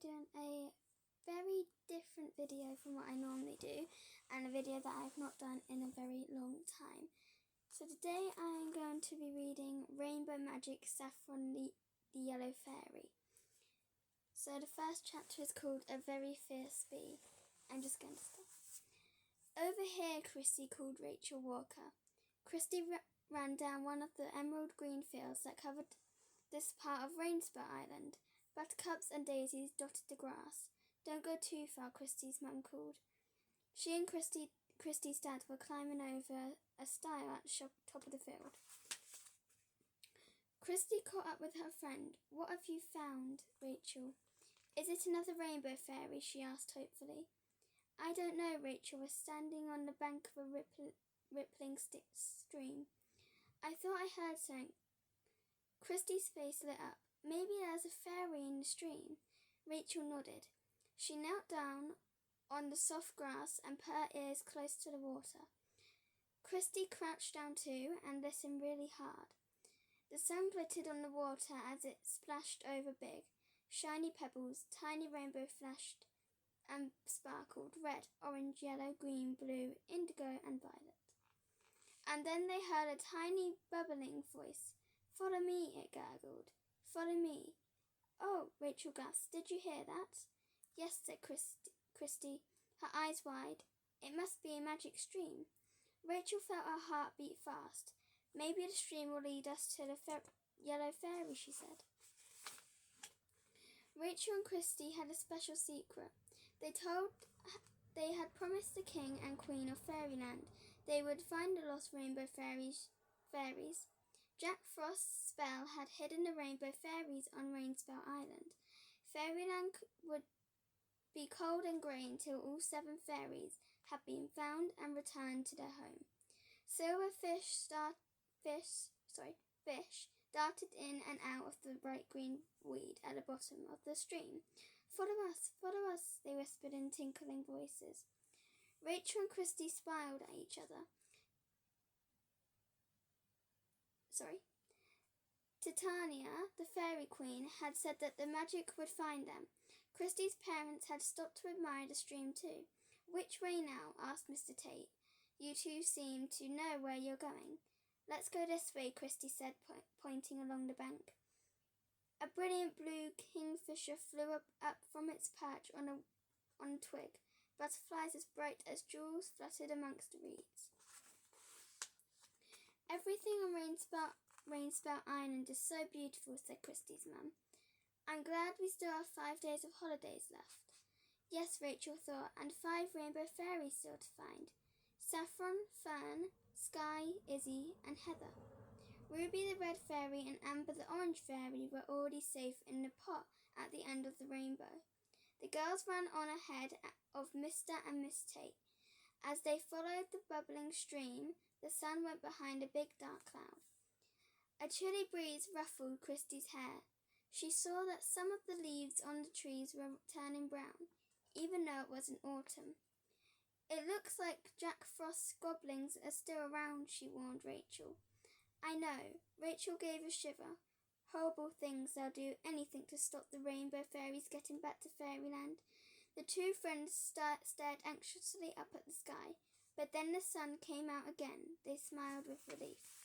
doing a very different video from what I normally do, and a video that I've not done in a very long time. So today I'm going to be reading Rainbow Magic Saffron the Yellow Fairy. So the first chapter is called A Very Fierce Bee. I'm just going to start. Over here, Christy called Rachel Walker. Christy ran down one of the emerald green fields that covered this part of Rainbow Island. Buttercups and daisies dotted the grass. Don't go too far, Christy's mum called. She and Christy's dad were climbing over a stile at the top of the field. Christy caught up with her friend. What have you found, Rachel? Is it another rainbow fairy? She asked hopefully. I don't know. Rachel was standing on the bank of a rippling stream. I thought I heard something. Christy's face lit up. Maybe there's a fairy in the stream. Rachel nodded. She knelt down on the soft grass and put her ears close to the water. Christy crouched down too and listened really hard. The sun glittered on the water as it splashed over big, shiny pebbles. Tiny rainbow flashed and sparkled, red, orange, yellow, green, blue, indigo and violet. And then they heard a tiny bubbling voice. Follow me, it gurgled. Follow me. Oh, Rachel gasped. Did you hear that? Yes, said Christy, her eyes wide. It must be a magic stream. Rachel felt her heart beat fast. Maybe the stream will lead us to the yellow fairy, she said. Rachel and Christy had a special secret. They had promised the king and queen of Fairyland they would find the lost rainbow fairies. Jack Frost's spell had hidden the rainbow fairies on Rainbow Island. Fairyland would be cold and grey until all 7 fairies had been found and returned to their home. Silver fish darted in and out of the bright green weed at the bottom of the stream. Follow us, they whispered in tinkling voices. Rachel and Christy smiled at each other. Titania, the fairy queen, had said that the magic would find them. Christy's parents had stopped to admire the stream too. Which way now? Asked Mr. Tate. You two seem to know where you're going. Let's go this way, Christy said, pointing along the bank. A brilliant blue kingfisher flew up from its perch on a twig. Butterflies as bright as jewels fluttered amongst the reeds. Everything on Rainbow Island is so beautiful, said Christy's mum. I'm glad we still have 5 days of holidays left. Yes, Rachel thought, and 5 rainbow fairies still to find. Saffron, Fern, Sky, Izzy, and Heather. Ruby the red fairy and Amber the orange fairy were already safe in the pot at the end of the rainbow. The girls ran on ahead of Mr. and Miss Tate. As they followed the bubbling stream, the sun went behind a big dark cloud. A chilly breeze ruffled Christy's hair. She saw that some of the leaves on the trees were turning brown, even though it wasn't autumn. It looks like Jack Frost's goblins are still around, she warned Rachel. I know. Rachel gave a shiver. Horrible things. They'll do anything to stop the rainbow fairies getting back to Fairyland. The 2 friends stared anxiously up at the sky, but then the sun came out again. They smiled with relief.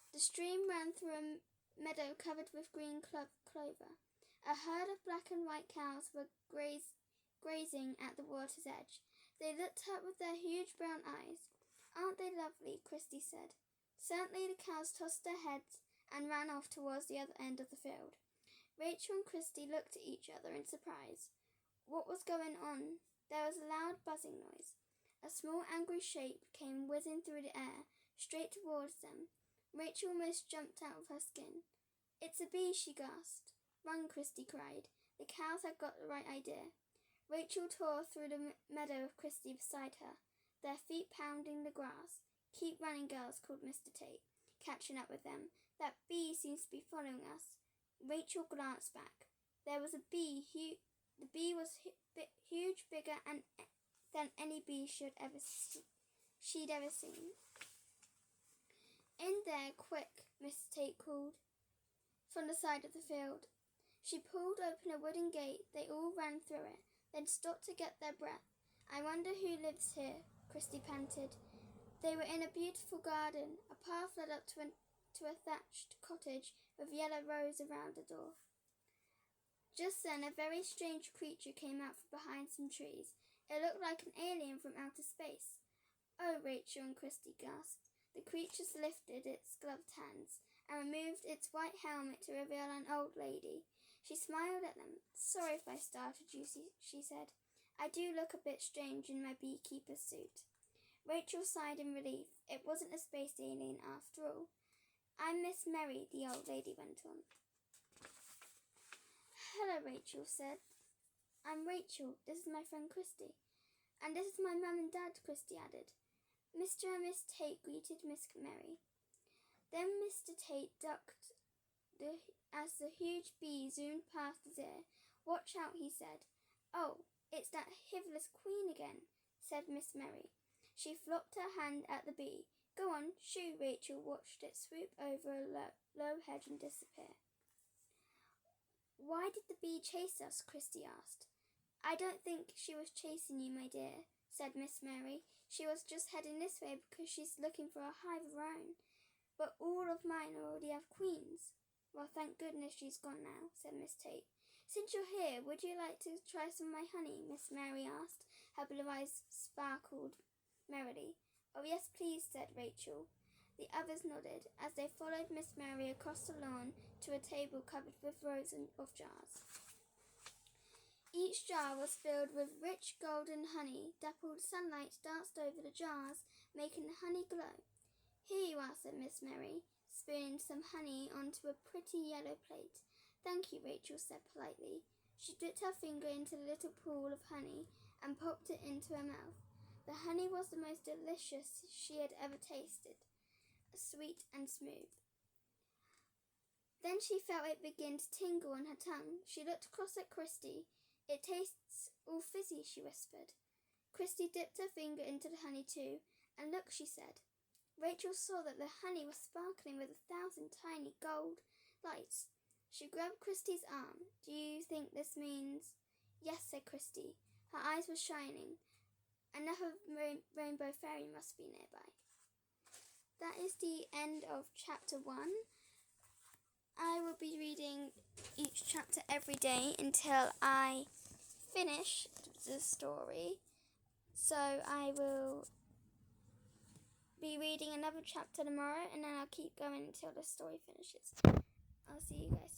The stream ran through a meadow covered with green clover. A herd of black and white cows were grazing at the water's edge. They looked up with their huge brown eyes. Aren't they lovely? Christy said. Certainly. The cows tossed their heads and ran off towards the other end of the field. Rachel and Christy looked at each other in surprise. What was going on? There was a loud buzzing noise. A small angry shape came whizzing through the air, straight towards them. Rachel almost jumped out of her skin. It's a bee, she gasped. Run, Christy cried. The cows had got the right idea. Rachel tore through the meadow with Christy beside her, their feet pounding the grass. Keep running, girls, called Mr. Tate, catching up with them. That bee seems to be following us. Rachel glanced back. There was a bee. The bee was huge, bigger than any bee she'd ever seen. In there, quick, Mr. Tate called from the side of the field. She pulled open a wooden gate. They all ran through it, then stopped to get their breath. I wonder who lives here, Christy panted. They were in a beautiful garden. A path led up to a thatched cottage with yellow rose around the door. Just then a very strange creature came out from behind some trees. It looked like an alien from outer space. Oh, Rachel and Christy gasped. The creature lifted its gloved hands and removed its white helmet to reveal an old lady. She smiled at them. Sorry if I startled you, she said. I do look a bit strange in my beekeeper's suit. Rachel sighed in relief. It wasn't a space alien after all. I'm Miss Mary, the old lady went on. Hello, Rachel said. I'm Rachel. This is my friend Christy. And this is my mum and dad, Christy added. Mr. and Miss Tate greeted Miss Mary. Then Mr. Tate ducked as the huge bee zoomed past his ear. Watch out, he said. Oh, it's that hideous queen again, said Miss Mary. She flopped her hand at the bee. Go on, shoo, Rachel watched it swoop over a low hedge and disappear. Why did the bee chase us? Christy asked. I don't think she was chasing you, my dear, said Miss Mary. She was just heading this way because she's looking for a hive of her own. But all of mine already have queens. Well, thank goodness she's gone now, said Miss Tate. Since you're here, would you like to try some of my honey? Miss Mary asked. Her blue eyes sparkled merrily. Oh, yes, please, said Rachel. The others nodded as they followed Miss Mary across the lawn to a table covered with rows of jars. Each jar was filled with rich golden honey. Dappled sunlight danced over the jars, making the honey glow. Here you are, said Miss Mary, spooning some honey onto a pretty yellow plate. Thank you, Rachel said politely. She dipped her finger into the little pool of honey and popped it into her mouth. The honey was the most delicious she had ever tasted, sweet and smooth. Then she felt it begin to tingle on her tongue. She looked across at Christy. It tastes all fizzy, she whispered. Christy dipped her finger into the honey too, and look, she said. Rachel saw that the honey was sparkling with 1,000 tiny gold lights. She grabbed Christy's arm. Do you think this means? Yes, said Christy. Her eyes were shining. Another rainbow fairy must be nearby. That is the end of chapter 1. I will be reading each chapter every day until I finish the story. So I will be reading another chapter tomorrow, and then I'll keep going until the story finishes. I'll see you guys.